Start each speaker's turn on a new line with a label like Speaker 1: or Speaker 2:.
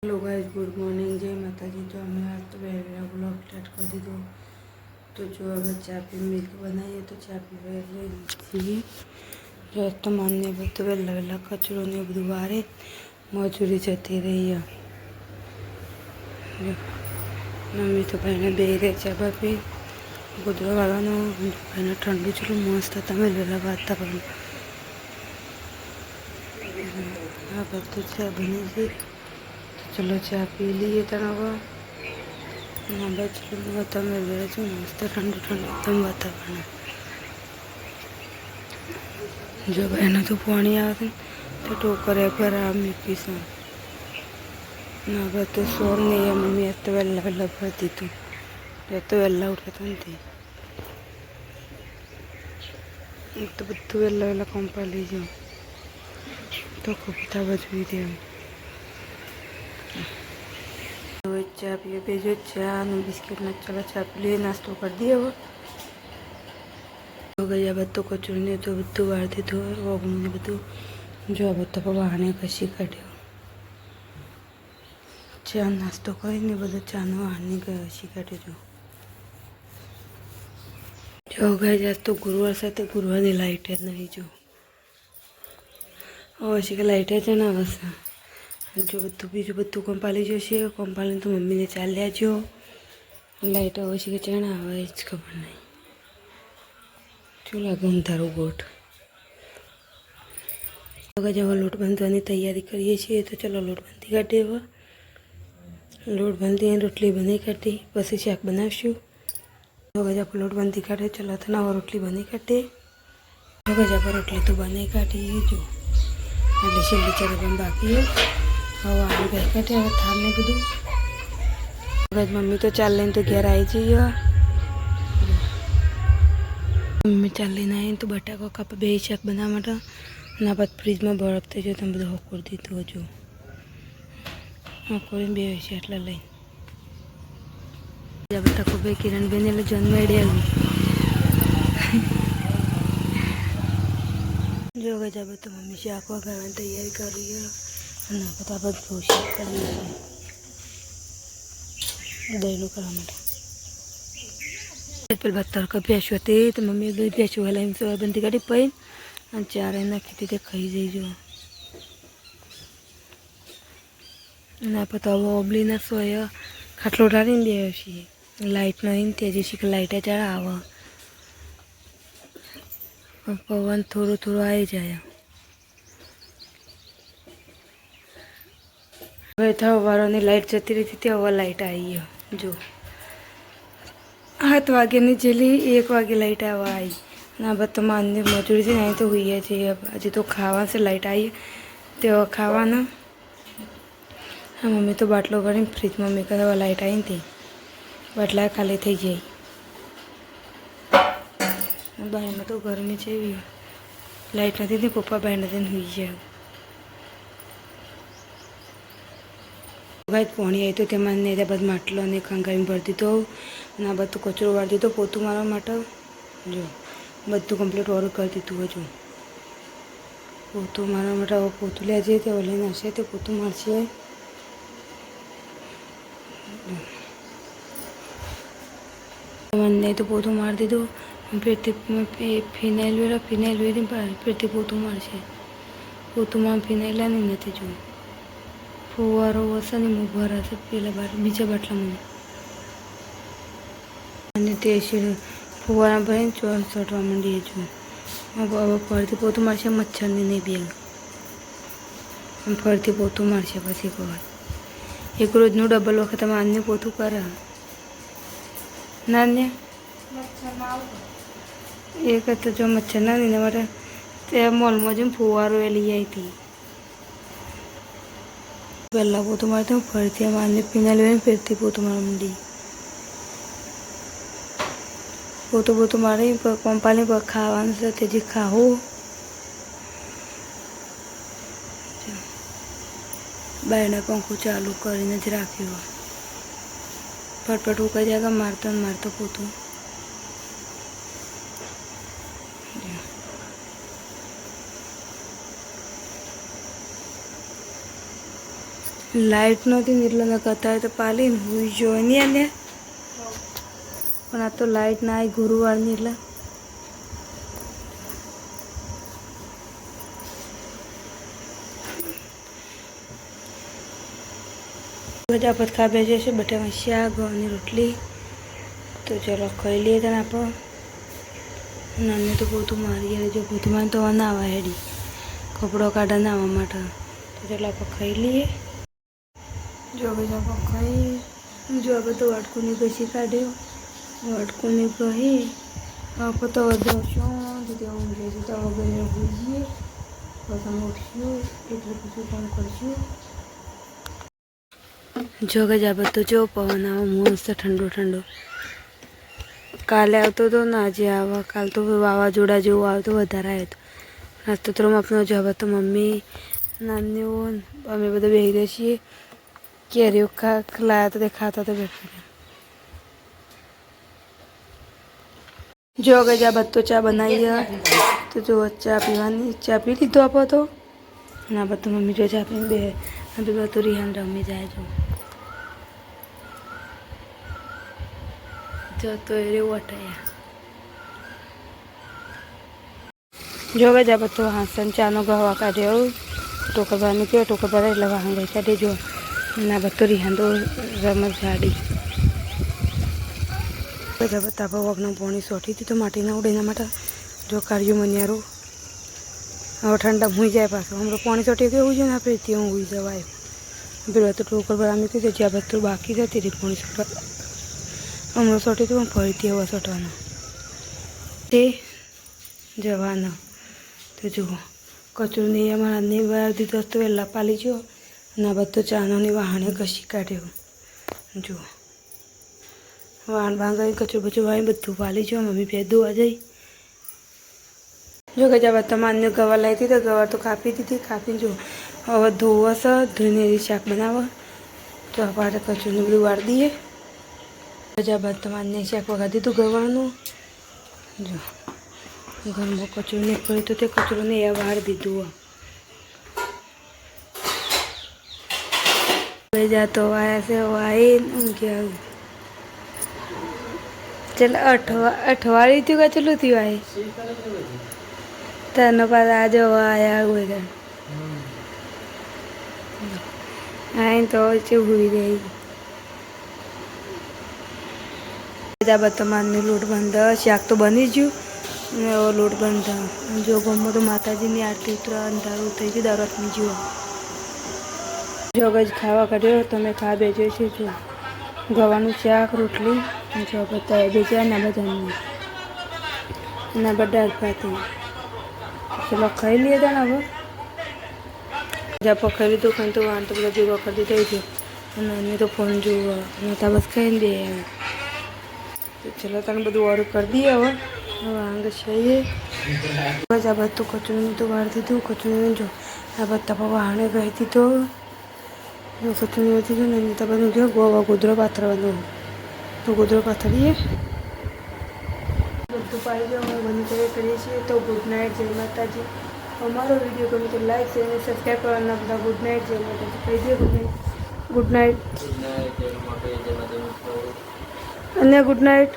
Speaker 1: Hello guys, good morning, जय माता जी। तो हमें आज तो मेरा ब्लॉग स्टार्ट कर दी। तो जो अगर चाय पी मिल्क बनाई है तो चाय पी लीजिए। जो तो मान्य तो वेला वेला कचरो ने बुधवारे मजूरी जती रही है। मम्मी तो भाई बे रहे चाबा पी बुधवार भाई ठंडू चलो मस्त था वेला वातावरण। तो चाय बनी थी, चलो चाय पी लिए तनावा। चलो बता मेरे मस्त ठंडू ठंडू एकदम वातावरण। जो बहना तो पानी आते तो टोकर पर आमी पीसा ना तो सोन नहीं है। मम्मी तो वेला वेला भरती तू तो वेला उठता तो बद्दू वेला वेला कंपा लीजिए तो कविता बजवी दे। चा पिए भेजो चा बिस्किट ना चला चा पी लिए नाश्तो कर दिया। वो हो गया बत्तों को चुनने तो बत्तू वारती तो मुझे बत्तू जो बत्तों को वाहने कशी काढ़्यो चा नास्तो કરીને બધું ચાનો વાહની કશી કાઢ્યો। જો ગાઈસ આજ તો ગુરુવાર સાથે ગુરુવારની લાઈટ જ નહીં। જો હવે કે લાઈટ જ ના આવશે। જો બધું બીજું બધું કંપાલી જશે। કંપાલીને તો મમ્મીને ચાલ્યા જો લાઈટ હવે છે કે ચણા આવે જ ખબર નહીં। શું લાગે અંધારું ગોઠ। હવે જવા લોટ બાંધવાની તૈયારી કરીએ છીએ। તો ચલો લોટ બાંધી કાઢીએ। હવે લોટ બાંધી રોટલી બની કાઢી પછી શાક બનાવશું। गजा पर लोट बंदी काटे चलो तो ना रोटली बनी काटे। गजा पर रोटली तो बनी काटी जो એટલે છેલ્લી ચરે પણ બાકી હવે આલુ ગઈ કાઢે। હવે થાળ ને બધું ગજ મમ્મી તો ચાલ લઈને તો ઘેર આવી જઈએ। મમ્મી ચાલ લઈને આવી તો બટાકા કાપા બે શાક બનાવવા માટે ના બાદ ફ્રીજમાં બરફ થઈ ગયો તમે બધું હોકોર દીધું હજુ હોકોરીને બે છે એટલે લઈને बता को भाई किरण बेने जन्म जो गजा तो मम्मी शाक वगैरह तैयारी कर रही है। फटाफट भूषण कर दही करा पे बत्तर का भैंस होती तो मम्मी दही भैंस वाला सोयाबीन काढ़ी पी चार नाखी थी खाई जाइए। ना पता वो ओबली ना सोया खाटलो डाली बेसी लाइट नहीं तेजी सी लाइट जरा आवा पवन थोड़ो थोड़ो आई जाए। હવે તો વારોની લાઈટ જતી રહી હતી હવે લાઈટ આવી જો 7 વાગ્યાની જેલી 1 વાગે લાઈટ આવવા આવી ના બસ તો માન્ય મજૂરી છે નહીં તો હોઈએ છીએ। હજી તો ખાવા છે લાઈટ આવી તે ખાવાના। હા મમ્મી તો બાટલો ભરીને ફ્રીજમાં મેં કહેવા લાઈટ આવી હતી બાટલા ખાલી થઈ જાય। બહારમાં તો ગરમી છે લાઈટ નથી થતી પપ્પા બહાર નથી હોઈ જાય। भाई पानी आई तो मैंने बद માટલો ने खंगाई भर दीधो ना बधु कचरो वाळ दीधो पोतू मारवा माटे जो बधु कम्प्लीट वर्क कर दीधुं हजू पोतू मारवा माटे हवे पोतू ले जाए तो लईने आवशे तो पोतू मारशे। मैंने तो पोतू मार दीधो फिर फिनाइल वेरी फिर पोतू मारशे पोतू मार फिनाइल नहीं जो फुवारो वसा नहीं भरा से पेला बीजा बाटला में फुवारा भरी चोर चटवा मंडी जो अब फरती पोतू मारशे मच्छर नहीं बेग फरती पोतू मारशे पछी कवर एक रोजनु डबल वखत मान्य पोतू करा नान्य एक तो जो मच्छर ना नहीं मारे ते मॉल में जो फुवारो ए ली आई थी पहला पोतू मारते हूँ फरती मारने फिनाइल में फिरती पोतू मार मंडी पोतू पोतू मारे कंपानी पर खावा से तेजी खाओ बहने पंखो चालू कर राखी फटफट उका जाएगा मारता मारता पोतू લાઇટ નહોતી ને એટલે મેં કતારે તો પાલીને હુઈ જોઈ નહીં ને, પણ આ તો લાઇટ ના આવી ગુરુવારની એટલે બધા પથકા બેસે છે, બટામાં શાક ગવાની રોટલી. તો ચલો ખાઈ લઈએ તને આપણે. નાને તો પોતું મારી યાર, જો પોતું મારે તો નાવા હેડી કપડો કાઢા નાવા માટે. તો ચલો આપણે ખાઈ લઈએ. જો ભાઈ આપણે ખાઈ જો આપણે તો વાટકુની ઘસી કાઢ્યો, વાટકુની કહી આપણે તો વધુ શાંતિ ઊંઘે છે. તો વગર હોઈ જઈએ પછી ઉઠશું એટલે પછી કામ કરશું. જો ગજ આ બધું જો પવન આવે મસ્ત ઠંડો ઠંડો. કાલે આવતો હતો ને આજે આવા, કાલ તો વાવાઝોડા જેવું આવતું વધારે આવ્યો હતો. આજ તો થોડું આપણો જવા તો મમ્મી નાનીઓ અમે બધા બેસી રહ્યા છીએ. કેરીઓ લાયા તો તે ખાતા તો બેઠા. જો ગજ આ બધો ચા બનાવીએ તો જો ચા પીવાની, ચા પી લીધો આપો તો. અને આ બધું મમ્મી જો ચા પીને બે બધું રિહાન રમી જાય. જો તો એ વટાયા. જો ગજ આ બધું હાસન ચાનો ગવા કાઢ્યો, ટોકર ભર મૂક્યો, ટોકર ભરાય એટલે વાહન ગઈ કાઢી. જો ના બધું રિહાન તો રમત જાડી બધા બતાવા વગનું પાણી સોટી હતી તો માટીના ઉડે એના માટે જો કાર્યું મનિયારું હવે ઠંડા હુઈ જાય પાછું. હમણાં પાણી સોટી કેવું છે ને આપણે ત્યાં હુઈ જવાય. પેલું તો ટોકર ભરા મૂકી દે, જ્યાં બધું બાકી જતી હતી પાણી સોટવા. હમણાં સોટી તો ફરીથી હવે સોટવાનું તે જવાના. તો જુઓ કચરું નહીં અમારા નહીં બહાર દીધો તો વહેલા પાલી ગયો અને આ બધો ચાનોની વાહણે ઘસી કાઢ્યો. જુઓ વાહણ બાંધવાની કચરું બચું વાળી બધું પાલી ગયો. મમ્મી ભેજ ધોવા જઈ. જો ગજા બધા માન્ય ગવાર લાવી હતી તો ગવાર તો કાપી દીધી. કાપીને જો હવે ધોવશે, ધોઈને શાક બનાવવા. તો આપણે કચરું બધું વાળી દઈએ. ગજા બાદ તમારે શાક વગાડી દીધું ગવાનું. જો ઘરમાં કચરું નહીં પડ્યું તો તે કચરું ને એ વાળી દીધું. ગજા તો આયા છે વાઈ ગયા. ચાલ અઠવાડિયું થયું કે ચેટલું થયું આય તને પાછા આજે આયા બધા આઈને તો ચૂવી રહી. બધા તમારને લોટ બાંધા, શાક તો બની ગયું ને એવો લોટ બાંધા. જો ગમો તો માતાજીની આરતી ઉતરા અંધારું થઈ ગયું દરતની જુઓ. જો ગજ ખાવા કાઢ્યો તમે ખા બેજો છે. જો ગવાનું શાક રોટલી જો બધા બેજા ના બધાને ના બધા પાતી. ચલો ખાઈ લઈએ તા હવે જ્યાં પકડી લીધું ખાઈ તો વાન તો બધા ભેગા કરી દીધા. અને અમે તો ફોન જોવા અને ત્યાં બસ ખાઈને દે. ચલો તને બધું ઓર્ડર કરી દઈએ. હવે આંગ છીએ બસ આ બધું કચરું તો વાર દીધું. કચરું જો આ બધા વાહણે ગઈ હતી તો કચરું હતી ને ત્યાં બધું જો ગોવા ગોદરો પાથરવાનું. તો ગોદરો પાથરીએ બધું પાડી દો. અમે બની તૈયાર કરીએ છીએ. તો ગુડ નાઇટ, જય માતાજી. અમારો વિડીયો ગમે તો લાઈક શેર અને સબસ્ક્રાઈબ કરવાના. બધા ગુડ નાઇટ, જય માતાજી કહી દે. ગુડ નાઇટ અને ગુડ નાઇટ.